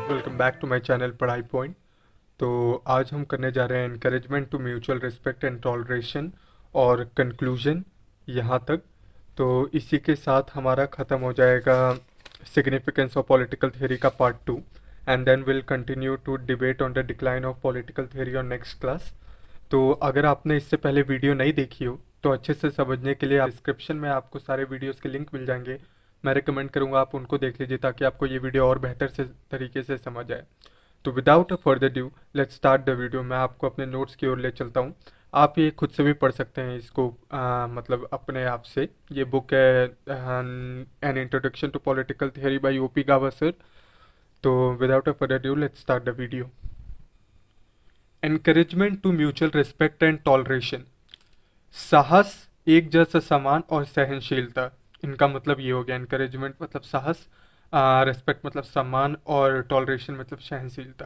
Welcome back to my channel Padhai point. तो आज हम करने जा रहे हैं encouragement to mutual respect and toleration और कंक्लूजन यहाँ तक। तो इसी के साथ हमारा ख़त्म हो जाएगा सिग्निफिकेंस ऑफ पॉलिटिकल थियरी का part 2 and then will continue to debate on the decline of political theory on next class. तो अगर आपने इससे पहले वीडियो नहीं देखी हो तो अच्छे से समझने के लिए डिस्क्रिप्शन में आपको सारे वीडियोस के लिंक मिल जाएंगे। मैं रिकमेंड करूंगा आप उनको देख लीजिए ताकि आपको ये वीडियो और बेहतर से तरीके से समझ आए। तो without a further ado let's start the video. मैं आपको अपने नोट्स की ओर ले चलता हूँ। आप ये खुद से भी पढ़ सकते हैं इसको मतलब अपने आप से। ये बुक है an introduction to political theory by OP Gavaskar. तो without a further ado let's start the video. Encouragement to mutual respect and toleration. साहस, एक जैसा समान और सहनशीलता, इनका मतलब ये हो गया। एनकरेजमेंट मतलब साहस, रिस्पेक्ट मतलब सम्मान और टॉलरेशन मतलब सहनशीलता।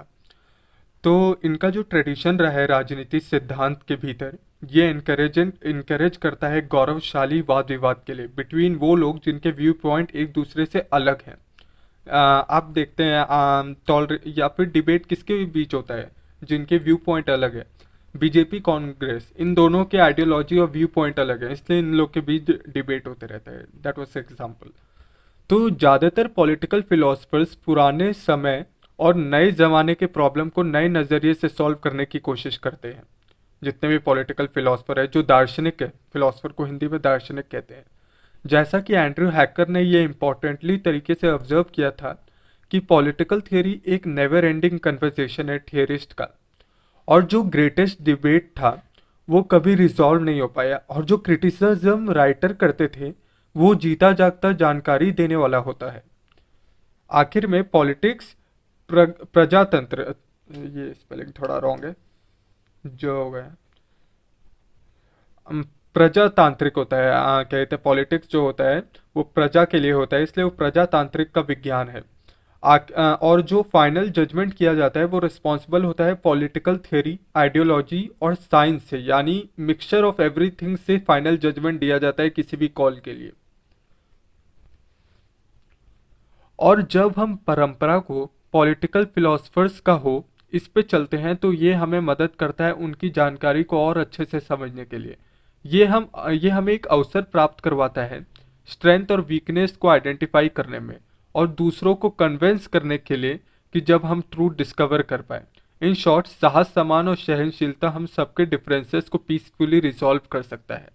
तो इनका जो ट्रेडिशन रहा है राजनीति सिद्धांत के भीतर, ये इनकरेज करता है गौरवशाली वाद विवाद के लिए बिटवीन वो लोग जिनके व्यू पॉइंट एक दूसरे से अलग हैं। आप देखते हैं टॉलरे या फिर डिबेट किसके बीच होता है, जिनके व्यू पॉइंट अलग है। बीजेपी कांग्रेस, इन दोनों के आइडियोलॉजी और व्यू पॉइंट अलग है, इसलिए इन लोग के बीच डिबेट होते रहता है। That was example. तो ज़्यादातर पॉलिटिकल फिलोसफर्स पुराने समय और नए ज़माने के प्रॉब्लम को नए नज़रिए से सॉल्व करने की कोशिश करते हैं। जितने भी पॉलिटिकल फिलोसफर है, जो दार्शनिक है, फिलोसफर को हिंदी में दार्शनिक कहते हैं। जैसा कि एंड्रयू हैकर ने ये इम्पोर्टेंटली तरीके से ऑब्जर्व किया था कि पॉलिटिकल थियरी एक नेवर एंडिंग कन्वर्सेशन है थियरिस्ट का, और जो ग्रेटेस्ट डिबेट था वो कभी रिजॉल्व नहीं हो पाया, और जो क्रिटिसिज्म राइटर करते थे वो जीता जागता जानकारी देने वाला होता है। आखिर में पॉलिटिक्स प्रजातंत्र, ये स्पेलिंग थोड़ा रॉन्ग है, जो हो गया प्रजातांत्रिक होता है। कहते हैं पॉलिटिक्स जो होता है वो प्रजा के लिए होता है, इसलिए वो प्रजातांत्रिक का विज्ञान है। और जो फाइनल जजमेंट किया जाता है वो रिस्पॉन्सिबल होता है पॉलिटिकल थियरी, आइडियोलॉजी और साइंस से, यानी मिक्सचर ऑफ एवरीथिंग से फाइनल जजमेंट दिया जाता है किसी भी कॉल के लिए। और जब हम परंपरा को पॉलिटिकल फिलोसफर्स का हो इस पे चलते हैं तो ये हमें मदद करता है उनकी जानकारी को और अच्छे से समझने के लिए। ये हमें एक अवसर प्राप्त करवाता है स्ट्रेंथ और वीकनेस को आइडेंटिफाई करने में, और दूसरों को कन्विंस करने के लिए कि जब हम ट्रूथ डिस्कवर कर पाए। इन शॉर्ट, साहस, सम्मान और सहनशीलता हम सबके डिफरेंसेस को पीसफुली रिजॉल्व कर सकता है।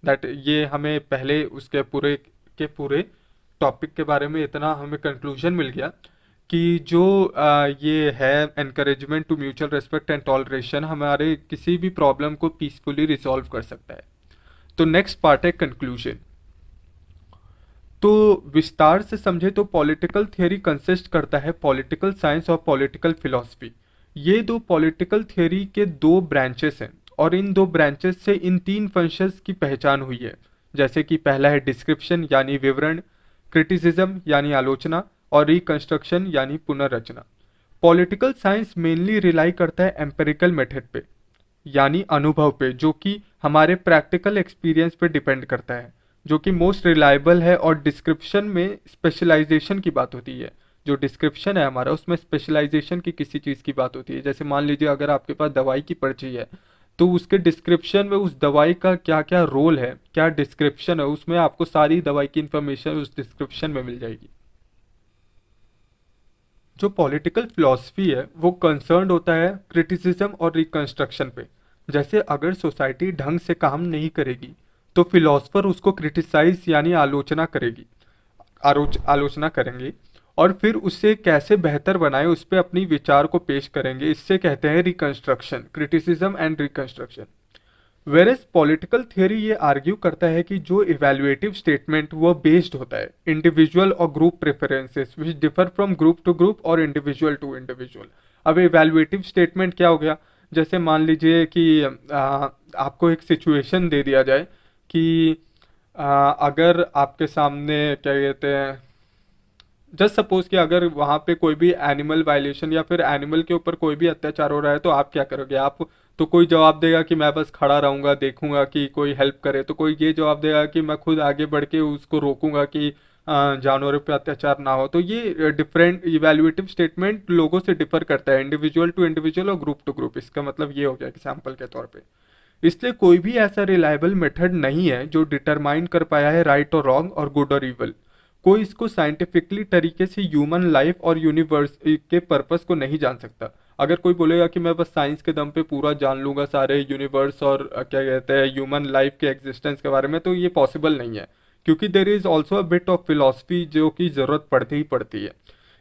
दैट ये हमें पहले उसके पूरे टॉपिक के बारे में इतना हमें कंक्लूजन मिल गया कि जो ये है encouragement to mutual respect and toleration हमारे किसी भी प्रॉब्लम को पीसफुली रिजॉल्व कर सकता है। तो नेक्स्ट पार्ट है कंक्लूजन। तो विस्तार से समझे तो पॉलिटिकल थियरी कंसिस्ट करता है पॉलिटिकल साइंस और पॉलिटिकल फिलॉसफी। ये दो पॉलिटिकल थियरी के दो ब्रांचेस हैं, और इन दो ब्रांचेस से इन तीन फंक्शंस की पहचान हुई है। जैसे कि पहला है डिस्क्रिप्शन यानी विवरण, क्रिटिसिज्म यानी आलोचना, और रिकंस्ट्रक्शन यानी पुनर्रचना। पॉलिटिकल साइंस मेनली रिलाई करता है एम्पेरिकल मेथड पे, यानी अनुभव पे, जो कि हमारे प्रैक्टिकल एक्सपीरियंस पे डिपेंड करता है, जो कि मोस्ट रिलायबल है। और डिस्क्रिप्शन में स्पेशलाइजेशन की बात होती है। जो डिस्क्रिप्शन है हमारा उसमें स्पेशलाइजेशन की किसी चीज़ की बात होती है। जैसे मान लीजिए अगर आपके पास दवाई की पर्ची है तो उसके डिस्क्रिप्शन में उस दवाई का क्या क्या रोल है, क्या डिस्क्रिप्शन है, उसमें आपको सारी दवाई की इंफॉर्मेशन उस डिस्क्रिप्शन में मिल जाएगी। जो पॉलिटिकल फिलॉसफी है वो कंसर्न्ड होता है क्रिटिसिज्म और रिकंस्ट्रक्शन पे। जैसे अगर सोसाइटी ढंग से काम नहीं करेगी तो फिलोसफर उसको क्रिटिसाइज यानी आलोचना करेगी, आलोचना करेंगे, और फिर उससे कैसे बेहतर बनाए उस पर अपनी विचार को पेश करेंगे। इससे कहते हैं reconstruction, criticism and reconstruction. Whereas political theory ये आर्ग्यू करता है कि जो इवैल्यूएटिव स्टेटमेंट वो बेस्ड होता है इंडिविजुअल और group preferences which differ from group to group और इंडिविजुअल टू इंडिविजुअल। अब इवैल्यूएटिव स्टेटमेंट क्या हो गया? जैसे मान लीजिए कि आपको एक सिचुएशन दे दिया जाए कि अगर आपके सामने क्या कहते हैं, जस्ट सपोज कि अगर वहाँ पे कोई भी एनिमल वायलेशन या फिर एनिमल के ऊपर कोई भी अत्याचार हो रहा है तो आप क्या करोगे? आप तो कोई जवाब देगा कि मैं बस खड़ा रहूंगा, देखूंगा कि कोई हेल्प करे, तो कोई ये जवाब देगा कि मैं खुद आगे बढ़ के उसको रोकूंगा कि जानवरों पे अत्याचार ना हो। तो ये डिफरेंट इवेल्युएटिव स्टेटमेंट लोगों से डिफर करता है, इंडिविजुअल टू इंडिविजुअल और ग्रुप टू ग्रुप। इसका मतलब ये हो गया एग्जाम्पल के तौर पे। इसलिए कोई भी ऐसा रिलायबल मेथड नहीं है जो डिटरमाइन कर पाया है राइट और रॉन्ग और गुड और इवल। कोई इसको साइंटिफिकली तरीके से ह्यूमन लाइफ और यूनिवर्स के पर्पस को नहीं जान सकता। अगर कोई बोलेगा कि मैं बस साइंस के दम पे पूरा जान लूंगा सारे यूनिवर्स और क्या कहते हैं ह्यूमन लाइफ के एग्जिस्टेंस के बारे में, तो ये पॉसिबल नहीं है, क्योंकि there is also a bit of philosophy जो कि जरूरत पड़ती ही पड़ती है।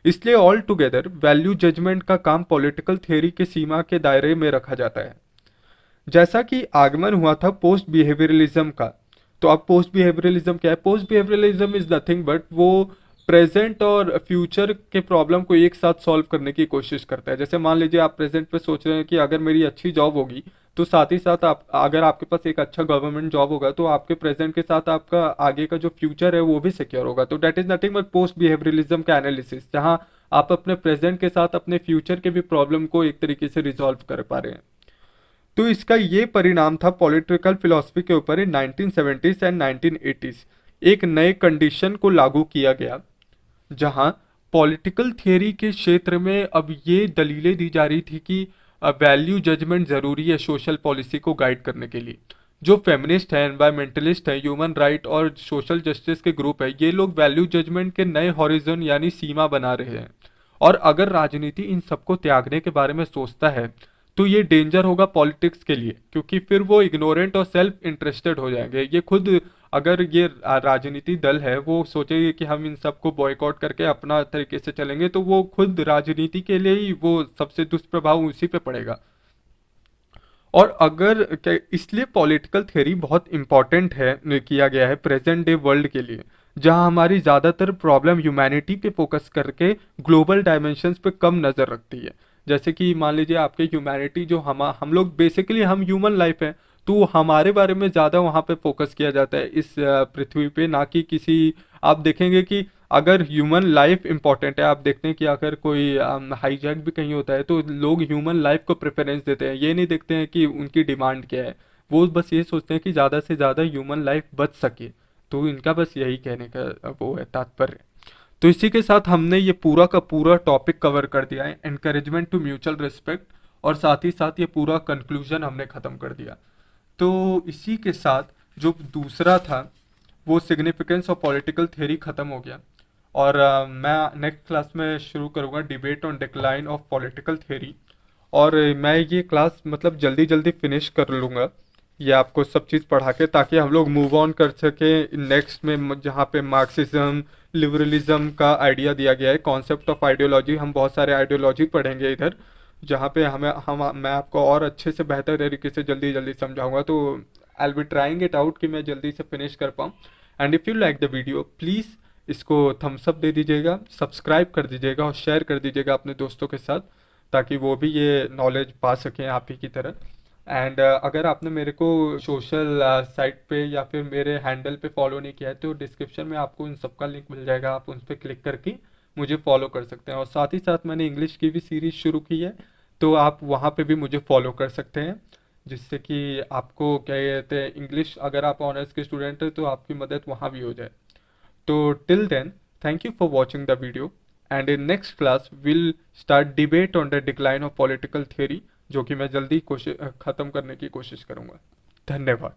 इसलिए ऑल टुगेदर वैल्यू जजमेंट का काम पॉलिटिकल थियोरी के सीमा के दायरे में रखा जाता है। जैसा कि आगमन हुआ था पोस्ट बिहेवियरलिज्म का। तो अब पोस्ट बिहेवियरलिज्म क्या है? Post behaviourism is nothing but वो प्रेजेंट और फ्यूचर के प्रॉब्लम को एक साथ सॉल्व करने की कोशिश करता है। जैसे मान लीजिए आप प्रेजेंट पे सोच रहे हैं कि अगर मेरी अच्छी जॉब होगी, तो साथ ही साथ आप अगर आपके पास एक अच्छा गवर्नमेंट जॉब होगा तो आपके प्रेजेंट के साथ आपका आगे का जो फ्यूचर है वो भी सिक्योर होगा। तो that is nothing but post behaviouralism का एनालिसिस, जहाँ आप अपने प्रेजेंट के साथ अपने फ्यूचर के भी प्रॉब्लम को एक तरीके से रिजॉल्व कर पा रहे हैं। तो इसका ये परिणाम था पॉलिटिकल फिलॉसफी के ऊपर इन 1970s एंड 1980s। एक नए कंडीशन को लागू किया गया जहां पॉलिटिकल थियरी के क्षेत्र में अब ये दलीलें दी जा रही थी कि वैल्यू जजमेंट जरूरी है सोशल पॉलिसी को गाइड करने के लिए। जो फेमिनिस्ट है, एनवायरमेंटलिस्ट है, ह्यूमन राइट और सोशल जस्टिस के ग्रुप है, ये लोग वैल्यू जजमेंट के नए हॉरिजन यानी सीमा बना रहे हैं। और अगर राजनीति इन सबको त्यागने के बारे में सोचता है तो ये डेंजर होगा पॉलिटिक्स के लिए, क्योंकि फिर वो इग्नोरेंट और सेल्फ इंटरेस्टेड हो जाएंगे। ये खुद अगर ये राजनीति दल है वो सोचेगी कि हम इन सबको बॉयकॉट करके अपना तरीके से चलेंगे, तो वो खुद राजनीति के लिए ही वो सबसे दुष्प्रभाव उसी पे पड़ेगा। और अगर इसलिए पॉलिटिकल थ्योरी बहुत इंपॉर्टेंट है किया गया है प्रेजेंट डे वर्ल्ड के लिए, जहां हमारी ज़्यादातर प्रॉब्लम ह्यूमैनिटी पे फोकस करके ग्लोबल डायमेंशंस पे कम नज़र रखती है। जैसे कि मान लीजिए आपके ह्यूमैनिटी जो हम लोग बेसिकली हम ह्यूमन लाइफ है, तो हमारे बारे में ज़्यादा वहाँ पे फोकस किया जाता है इस पृथ्वी पे, ना कि किसी। आप देखेंगे कि अगर ह्यूमन लाइफ इंपॉर्टेंट है, आप देखते हैं कि अगर कोई हाईजैक भी कहीं होता है तो लोग ह्यूमन लाइफ को प्रेफरेंस देते हैं, ये नहीं देखते हैं कि उनकी डिमांड क्या है। वो बस ये सोचते हैं कि ज़्यादा से ज़्यादा ह्यूमन लाइफ बच सके। तो इनका बस यही कहने का वो है तात्पर्य। तो इसी के साथ हमने ये पूरा का पूरा टॉपिक कवर कर दिया है, एनकरेजमेंट टू म्यूचुअल रिस्पेक्ट, और साथ ही साथ ये पूरा कंक्लूजन हमने ख़त्म कर दिया। तो इसी के साथ जो दूसरा था वो सिग्निफिकेंस ऑफ पॉलिटिकल थियरी ख़त्म हो गया। और मैं नेक्स्ट क्लास में शुरू करूँगा debate on decline of political theory. और मैं ये क्लास मतलब जल्दी जल्दी फिनिश कर लूँगा ये आपको सब चीज़ पढ़ा के, ताकि हम लोग मूव ऑन कर सके नेक्स्ट में, जहाँ पे मार्क्सिज्म लिबरलिज्म का आइडिया दिया गया है, कॉन्सेप्ट ऑफ आइडियोलॉजी। हम बहुत सारे आइडियोलॉजी पढ़ेंगे इधर, जहाँ पे हम मैं आपको और अच्छे से बेहतर तरीके से जल्दी जल्दी समझाऊंगा। तो I will be trying it out कि मैं जल्दी से फिनिश कर पाऊँ। And if you like the video please इसको थम्स अप दे दीजिएगा, सब्सक्राइब कर दीजिएगा और शेयर कर दीजिएगा अपने दोस्तों के साथ, ताकि वो भी ये नॉलेज पा सकें आप ही की तरह। एंड अगर आपने मेरे को सोशल साइट पे या फिर मेरे हैंडल पे फॉलो नहीं किया है तो डिस्क्रिप्शन में आपको इन सब का लिंक मिल जाएगा, आप उन पर क्लिक करके मुझे फॉलो कर सकते हैं। और साथ ही साथ मैंने इंग्लिश की भी सीरीज़ शुरू की है, तो आप वहाँ पे भी मुझे फॉलो कर सकते हैं, जिससे कि आपको क्या कहते हैं इंग्लिश, अगर आप ऑनर्स के स्टूडेंट हैं तो आपकी मदद वहाँ भी हो जाए। तो till then, thank you for watching the video, and in next class we'll start debate on the decline of political theory, जो कि मैं जल्दी कोशिश ख़त्म करने की कोशिश करूँगा। धन्यवाद।